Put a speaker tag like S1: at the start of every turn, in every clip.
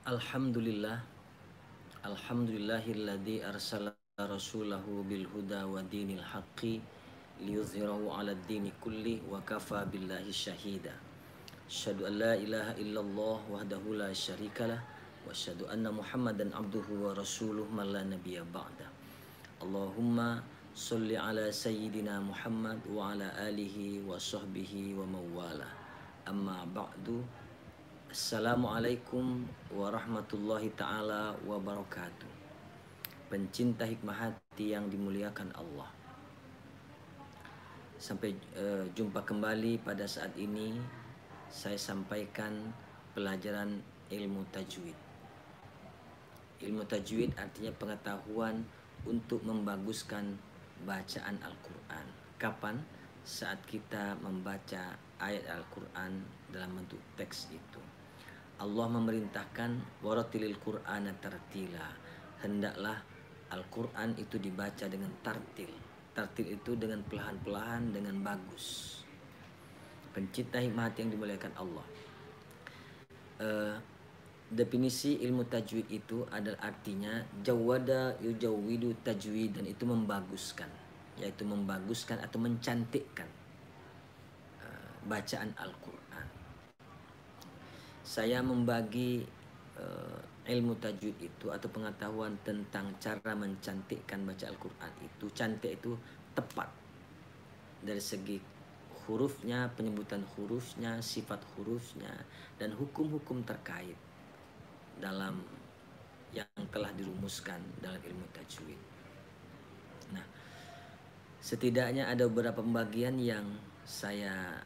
S1: Alhamdulillah, alhamdulillahilladzi arsala rasulahu bil huda wa dinil haqqi liyuzhirahu 'alad dini kulli wa kafa billahi syahida. Asyhadu an la ilaha illallah wahdahu la syarikalah wa asyhadu anna Muhammadan abduhu wa rasuluh man la nabiyya ba'da. Allahumma sholli ala sayyidina Muhammad wa ala alihi wa sahbihi wa mawala. Amma ba'du. Assalamualaikum warahmatullahi ta'ala wabarakatuh. Pencinta hikmah hati yang dimuliakan Allah, sampai jumpa kembali pada saat ini. Saya sampaikan pelajaran ilmu tajwid. Ilmu tajwid artinya pengetahuan untuk membaguskan bacaan Al-Quran. Kapan? Saat kita membaca ayat Al-Quran dalam bentuk teks itu. Allah memerintahkan waratilil Qur'ana tartila. Hendaklah Al-Quran itu dibaca dengan tartil. Tartil itu dengan perlahan-perlahan, dengan bagus. Pencinta hikmah yang dimuliakan Allah. Definisi ilmu tajwid itu adalah artinya jawada yujawwidu tajwid, dan itu membaguskan, yaitu membaguskan atau mencantikkan bacaan Al-Quran. Saya membagi ilmu tajwid itu atau pengetahuan tentang cara mencantikkan baca Al-Quran itu. Cantik itu tepat dari segi hurufnya, penyebutan hurufnya, sifat hurufnya, dan hukum-hukum terkait dalam yang telah dirumuskan dalam ilmu tajwid. Nah, setidaknya ada beberapa pembagian yang saya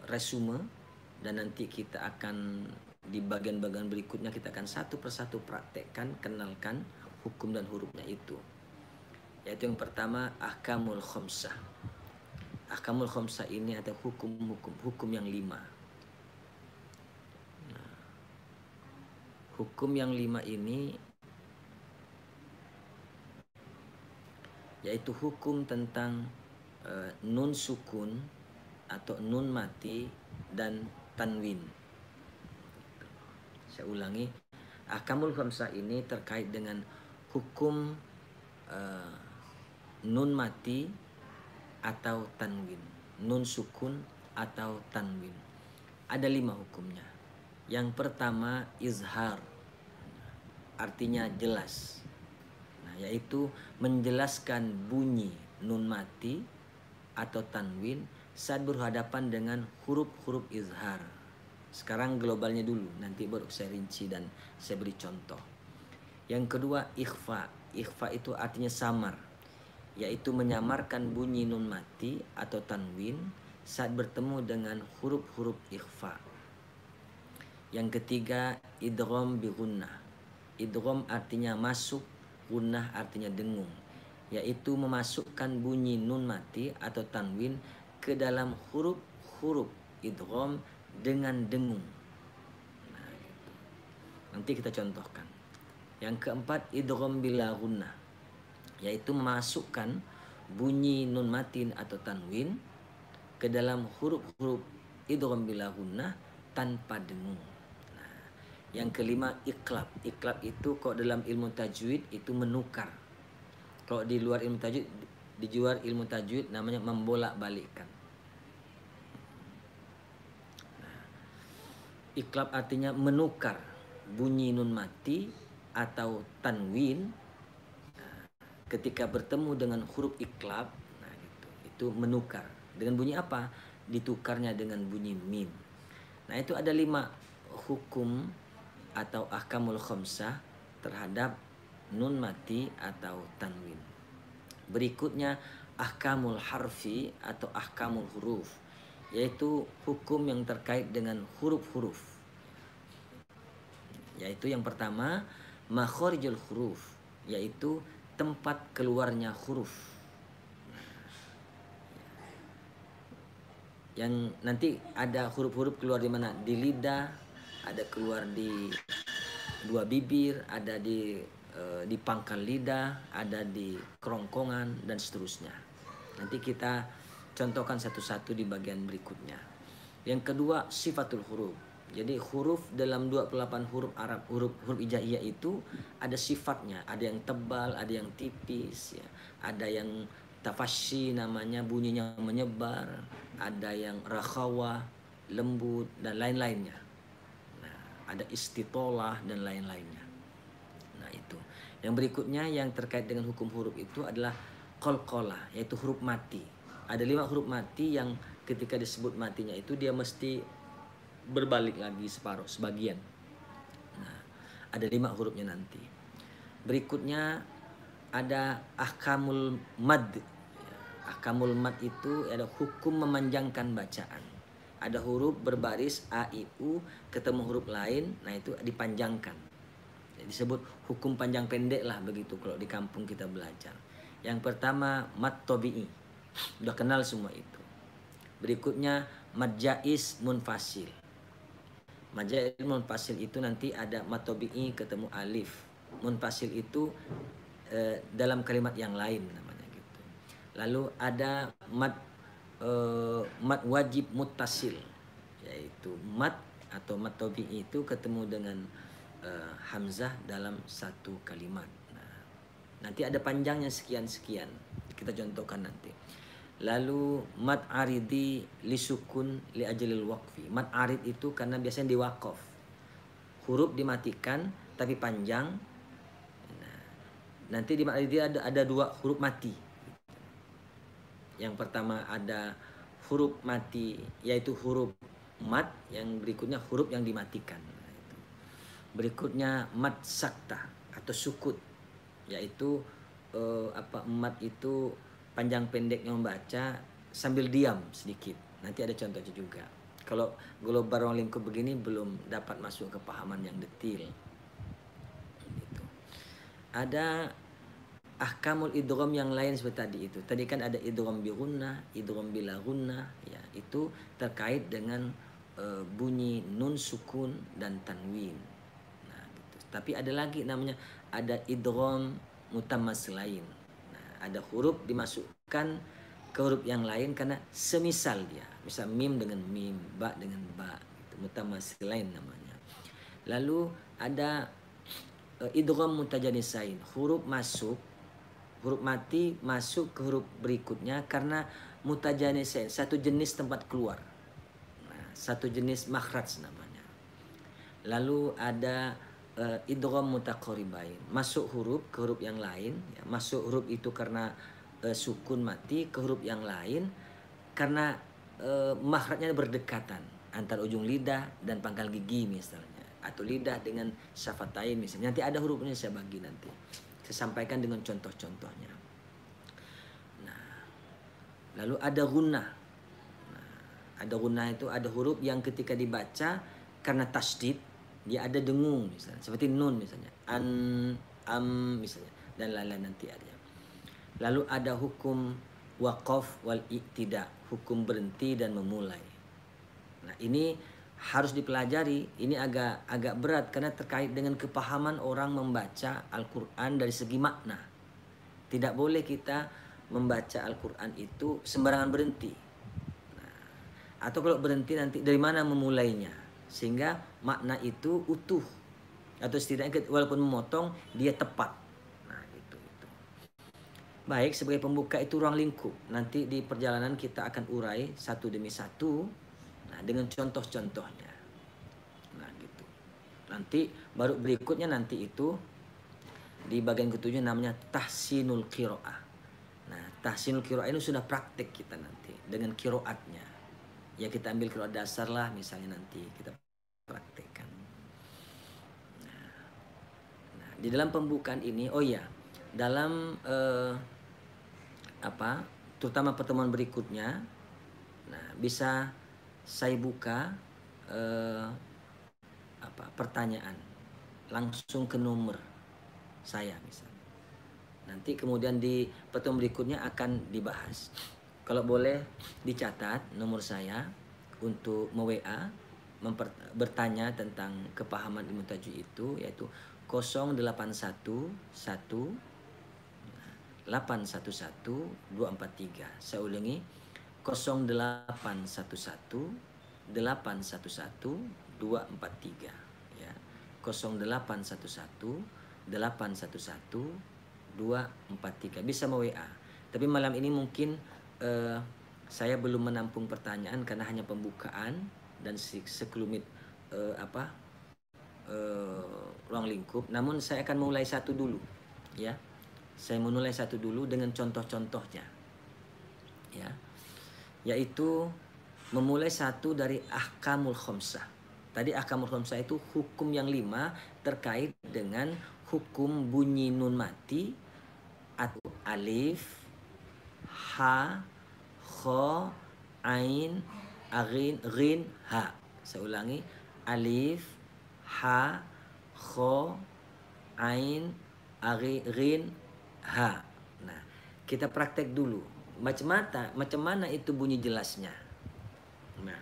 S1: resume, dan nanti kita akan di bagian-bagian berikutnya kita akan satu persatu praktekkan, kenalkan hukum dan hurufnya itu. Yaitu yang pertama, ahkamul khamsah. Ahkamul khamsah ini ada hukum yang 5. Nah, hukum yang 5 ini yaitu hukum tentang nun sukun atau nun mati dan tanwin. Saya ulangi, ahkamul khamsah ini terkait dengan hukum nun mati atau tanwin, nun sukun atau tanwin. Ada 5 hukumnya. Yang pertama izhar, artinya jelas. Nah, yaitu menjelaskan bunyi nun mati atau tanwin saat berhadapan dengan huruf-huruf izhar. Sekarang globalnya dulu, nanti baru saya rinci dan saya beri contoh. Yang kedua ikhfa. Ikhfa itu artinya samar, yaitu menyamarkan bunyi nun mati atau tanwin saat bertemu dengan huruf-huruf ikhfa. Yang ketiga idgham bi gunnah. Idgham artinya masuk, gunnah artinya dengung, yaitu memasukkan bunyi nun mati atau tanwin ke dalam huruf-huruf idgham dengan dengung. Nah, gitu. Nanti kita contohkan. Yang keempat idgham bila gunnah, yaitu memasukkan bunyi nun mati atau tanwin ke dalam huruf-huruf idgham bila gunnah tanpa dengung. Nah, yang kelima iqlab. Iqlab itu kalau dalam ilmu tajwid itu menukar. Kalau di luar ilmu tajwid, namanya membolak-balikkan. Nah, iqlab artinya menukar bunyi nun mati atau tanwin ketika bertemu dengan huruf iqlab. Nah, itu menukar dengan bunyi apa? Ditukarnya dengan bunyi mim. Nah, itu ada 5 hukum atau ahkamul khamsah terhadap nun mati atau tanwin. Berikutnya ahkamul harfi atau ahkamul huruf, yaitu hukum yang terkait dengan huruf-huruf. Yaitu yang pertama makharijul huruf, yaitu tempat keluarnya huruf. Yang nanti ada huruf-huruf keluar di mana? Di lidah, ada keluar di 2 bibir, ada di pangkal lidah, ada di kerongkongan, dan seterusnya. Nanti kita contohkan satu-satu di bagian berikutnya. Yang kedua sifatul huruf, Jadi huruf dalam 28 huruf Arab, huruf hijaiyah itu ada sifatnya, ada yang tebal, ada yang tipis ya. Ada yang tafasyi namanya, bunyinya menyebar, ada yang rakhawah, lembut dan lain-lainnya. Nah, ada istitolah dan lain-lainnya. Nah, itu. Yang berikutnya yang terkait dengan hukum huruf itu adalah qalqalah, yaitu huruf mati. Ada 5 huruf mati yang ketika disebut matinya itu dia mesti berbalik lagi sebagian. Nah, ada 5 hurufnya nanti. Berikutnya ada ahkamul mad. Ahkamul mad itu ada hukum memanjangkan bacaan. Ada huruf berbaris a i u ketemu huruf lain, nah itu dipanjangkan. Jadi disebut hukum panjang pendek lah begitu kalau di kampung kita belajar. Yang pertama mad tabi'i. Udah kenal semua itu. Berikutnya mad jaiz munfasil. Mad munfasil itu nanti ada mad tabi'i ketemu alif. Munfasil itu dalam kalimat yang lain namanya gitu. Lalu ada mad wajib muttasil, yaitu mad atau mad tabi'i itu ketemu dengan hamzah dalam satu kalimat. Nah, nanti ada panjangnya sekian-sekian. Kita contohkan nanti. Lalu mad aridi lisukun li ajalil waqfi. Mad arid itu karena biasanya diwakaf. Huruf dimatikan tapi panjang. Nah, nanti di mad aridi ada 2 huruf mati. Yang pertama ada huruf mati yaitu huruf mad, yang berikutnya huruf yang dimatikan. Nah, itu. Berikutnya mad sakta atau sukut, yaitu mad itu panjang pendeknya membaca sambil diam sedikit. Nanti ada contohnya juga. Kalau global ruang lingkup begini belum dapat masuk ke pahaman yang detail. Gitu. Ada ahkamul idgham yang lain seperti tadi itu. Tadi kan ada idgham bi gunnah, idgham bila gunnah, ya itu terkait dengan bunyi nun sukun dan tanwin. Nah, gitu. Tapi ada lagi namanya ada idgham mutamatsilain. Ada huruf dimasukkan ke huruf yang lain karena semisal dia. Misal mim dengan mim, ba dengan ba, gitu. Mutamatsilain namanya. Lalu ada idgham mutajanisain. Huruf mati masuk ke huruf berikutnya karena mutajanisain, satu jenis tempat keluar. Nah, satu jenis makhraj namanya. Lalu ada idgham mutaqaribain, masuk huruf ke huruf yang lain ya, masuk huruf itu karena sukun mati ke huruf yang lain karena makhrajnya berdekatan antara ujung lidah dan pangkal gigi misalnya, atau lidah dengan syafatain misalnya. Nanti ada hurufnya saya bagi nanti. Saya sampaikan dengan contoh-contohnya. Nah, lalu ada gunnah. Nah, ada gunnah itu ada huruf yang ketika dibaca karena tasydid dia ada dengung misalnya, seperti nun misalnya, misalnya, dan lain-lain nanti ada. Lalu ada hukum waqaf wal iktida, hukum berhenti dan memulai. Nah, ini harus dipelajari. Ini agak berat karena terkait dengan kepahaman orang membaca Al-Qur'an dari segi makna. Tidak boleh kita membaca Al-Qur'an itu sembarangan berhenti. Nah, atau kalau berhenti nanti dari mana memulainya? Sehingga makna itu utuh, atau setidaknya walaupun memotong dia tepat. Nah, itu. Baik, sebagai pembuka itu ruang lingkup. Nanti di perjalanan kita akan urai satu demi satu, nah, dengan contoh-contohnya. Nah, gitu. Nanti baru berikutnya nanti itu di bagian ketujuh namanya tahsinul qiraah. Nah, tahsinul qiraah ini sudah praktek kita nanti dengan qiraatnya. Ya kita ambil qiraat dasar lah misalnya, nanti kita praktekkan. Nah, di dalam pembukaan ini, oh ya, dalam terutama pertemuan berikutnya, nah bisa saya buka pertanyaan langsung ke nomor saya misalnya. Nanti kemudian di pertemuan berikutnya akan dibahas. Kalau boleh dicatat nomor saya untuk me-WA bertanya tentang kepahaman ilmu tajwid itu, yaitu 0811 811 243. Saya ulangi, 0811 811 243 ya. 0811 811 243 bisa WA. Tapi malam ini mungkin saya belum menampung pertanyaan karena hanya pembukaan dan sekelumit ruang lingkup. Namun saya akan mulai satu dulu ya. Saya memulai satu dulu dengan contoh-contohnya ya, yaitu memulai satu dari ahkamul khamsah. Tadi ahkamul khamsah itu hukum yang 5 terkait dengan hukum bunyi nun mati atau alif, ha, kha, ain, ghin, ha. Saya ulangi, alif, ha, kha, ain, ghin, ha. Nah, kita praktek dulu. Macam mana itu bunyi jelasnya. Nah,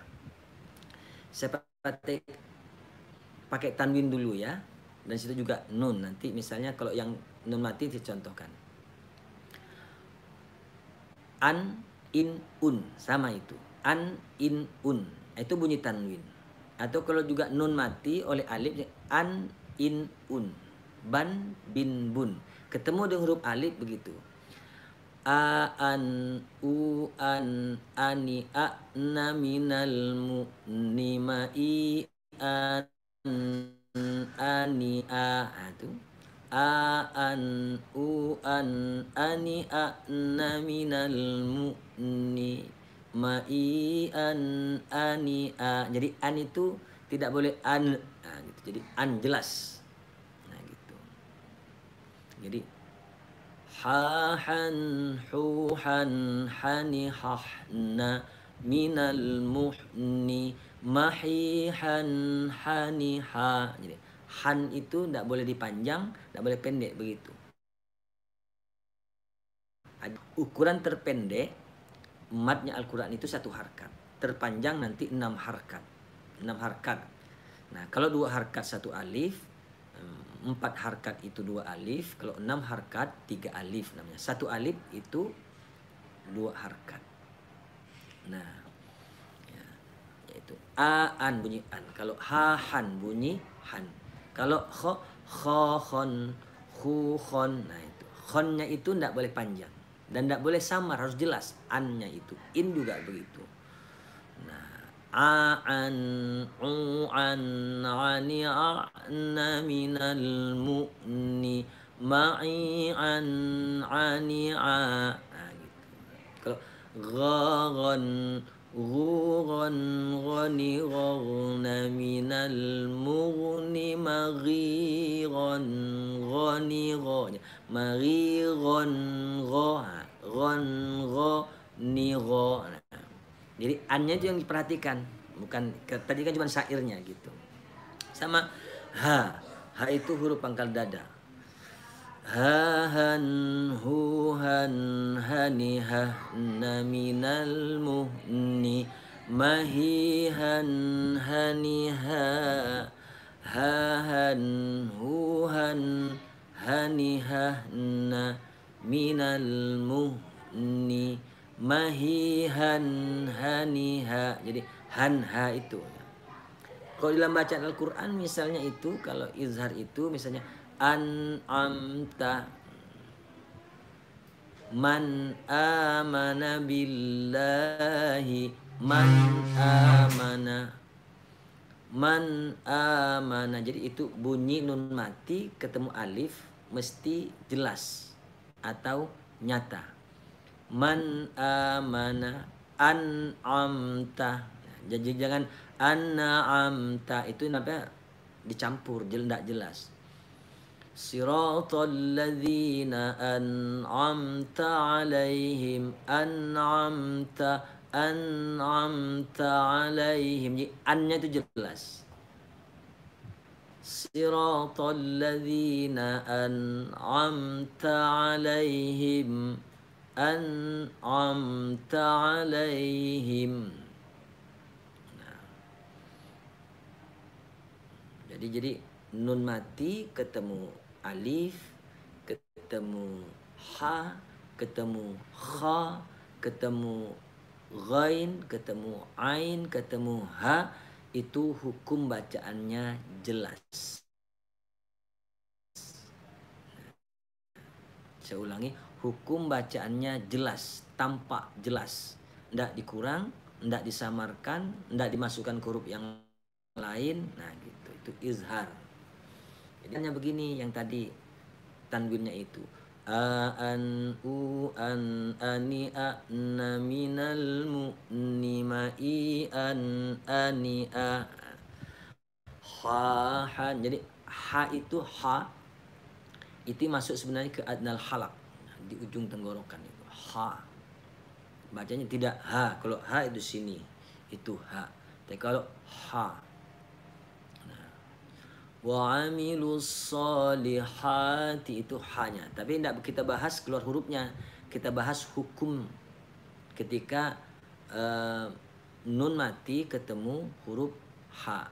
S1: saya praktek pakai tanwin dulu ya. Dan situ juga nun. Nanti misalnya kalau yang nun mati dicontohkan. An, in, un. Sama itu. An, in, un. Itu bunyi tanwin. Atau kalau juga nun mati oleh alif, an, in, un. Ban, bin, bun. Ketemu dengan huruf alif begitu. A, an, u, an, ani, a, na, minal, mu, ni, ma, i, an, ani, a. Itu. A, an, u, an, ani, a, na, minal, mu, ni, ma, i, an, ani, a. Jadi an itu tidak boleh an. Nah, gitu. Jadi an jelas. Nah gitu. Jadi hahan, huhan, hani, hahna, minal, muhni, mahihan, hani, ha. Jadi han itu tidak boleh dipanjang, tidak boleh pendek begitu. Ukuran terpendek matnya Al-Quran itu 1 harkat. Terpanjang nanti 6 harkat. 6 harkat. Nah, kalau 2 harkat 1 alif, 4 harkat itu 2 alif, kalau 6 harkat 3 alif namanya. 1 alif itu 2 harkat. Nah, ya, yaitu aan bunyi an. Kalau hahan bunyi han. Kalau khon, khon. Nah itu. Khonnya itu tidak boleh panjang dan tidak boleh samar, harus jelas. Annya itu. In juga begitu. A'an, u'an, ani, a'na, minal, mu'ni, ma'i'an, ani, a. Nah, gitu. Kalau gharan, ghuran, ghani, gharna, minal, mughni, maghiran, ghani, ghani, maghiran, ghan, ghani, ghani. Jadi annya itu yang diperhatikan, bukan tadi kan cuma syairnya gitu. Sama ha, ha itu huruf pangkal dada. Hahan, huhan, hani, hahna, minal, muhni, mahihan, hani, ha. Hahan, huhan, hani, hahna, minal, muhni, mahihan, haniha. Jadi hanha itu. Kalau dalam bacaan Al-Quran misalnya itu, kalau izhar itu misalnya an'amta, man amana billahi, man amana. Jadi itu bunyi nun mati ketemu alif mesti jelas atau nyata. Man amana, an'amta. Jadi jangan an'amta, itu namanya dicampur, tidak jelas. Siratal ladzina an'amta alaihim, an'amta alaihim. Jadi annya itu jelas. Siratal ladzina an'amta alaihim, an'amta alaihim. Nah. Jadi nun mati ketemu alif, ketemu ha, ketemu kha, ketemu ghain, ketemu ain, ketemu ha. itu hukum bacaannya jelas. Saya ulangi, hukum bacaannya jelas, tampak jelas. Tidak dikurang, tidak disamarkan, tidak dimasukkan ke huruf yang lain. Nah gitu, itu izhar. Jadi hanya begini yang tadi tanwinnya itu. A an u an ani a na minal mu'ni ma i an ani a ha ha. Jadi ha itu masuk sebenarnya ke adnal halak, di ujung tenggorokan itu ha. Bacanya tidak ha. Kalau ha itu sini, itu ha. Tapi kalau ha, wa amilus solihati itu hanya. Tapi tidak kita bahas keluar hurufnya, kita bahas hukum ketika nun mati ketemu huruf ha.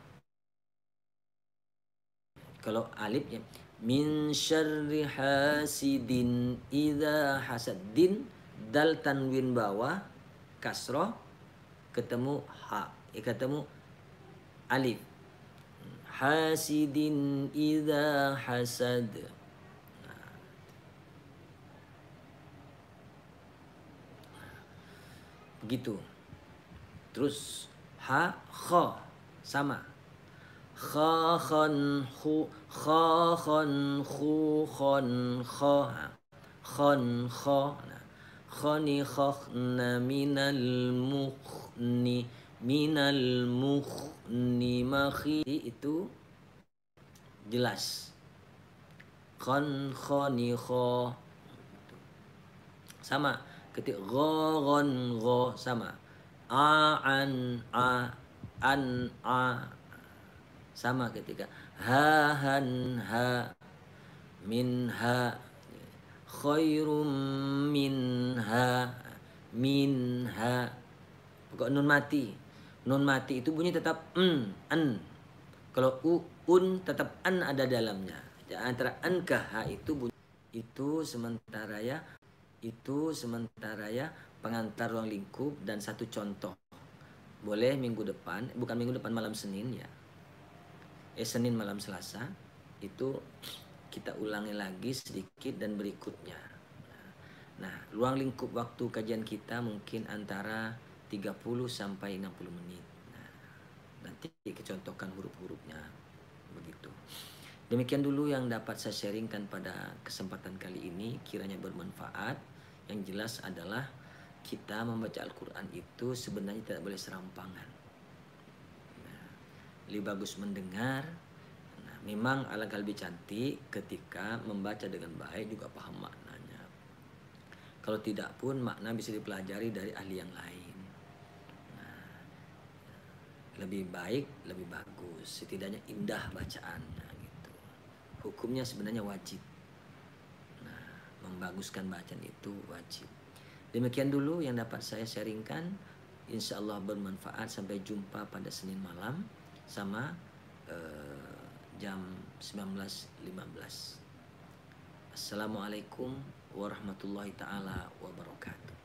S1: Kalau alifnya min syarri hasidin idza hasad, din dal tanwin bawah kasroh ketemu ha, ketemu alif. Hasidin idza hasad. Begitu. Terus ha kha sama. Kha khan khu kha khan khu khon kha khon kha. Khani khakhna minal mukhni minal mukhni makhi, itu jelas. Khon khoni kho sama. Ketika gho gon gho sama. A an a sama. Ketika ha han ha minha khairum minha. Pokok nun mati. Nun mati itu bunyi tetap an. Kalau un tetap an ada dalamnya. Antara an ke ha itu bunyi. Itu sementara ya pengantar ruang lingkup dan satu contoh. Boleh minggu depan, bukan minggu depan, malam Senin ya. Senin malam Selasa itu kita ulangi lagi sedikit dan berikutnya. Nah, ruang lingkup waktu kajian kita mungkin antara 30 sampai 60 menit. Nah, nanti kecontohkan huruf-hurufnya begitu. Demikian dulu yang dapat saya sharingkan pada kesempatan kali ini, kiranya bermanfaat. Yang jelas adalah kita membaca Al-Quran itu sebenarnya tidak boleh serampangan. Nah, lebih bagus mendengar. Nah, memang alangkah lebih cantik ketika membaca dengan baik juga paham maknanya. Kalau tidak pun makna bisa dipelajari dari ahli yang lain. Nah, lebih baik, lebih bagus. Setidaknya indah bacaannya gitu. Hukumnya sebenarnya wajib. Nah, membaguskan bacaan itu wajib. Demikian dulu yang dapat saya sharingkan. Insya Allah bermanfaat. Sampai jumpa pada Senin malam sama jam 19.15. Assalamualaikum warahmatullahi ta'ala wabarakatuh.